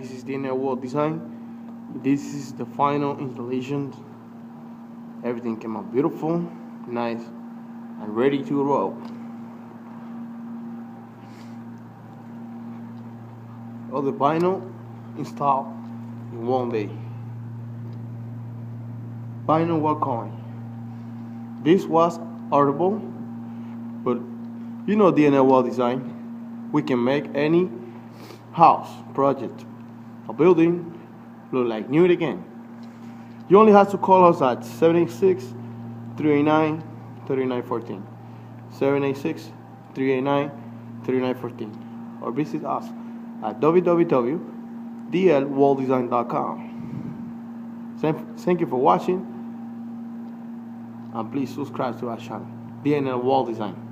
this is the inner wall design. This is the final installation. Everything came out beautiful, nice, and ready to roll. All the vinyl installed in one day. Vinyl wall coin. This was horrible, but you know the inner wall design. We can make any house project, a building, look like new again. You only have to call us at 786-389-3914, 786-389-3914, or visit us at www.dlwalldesign.com. Thank you for watching, and please subscribe to our channel, DNL Wall Design.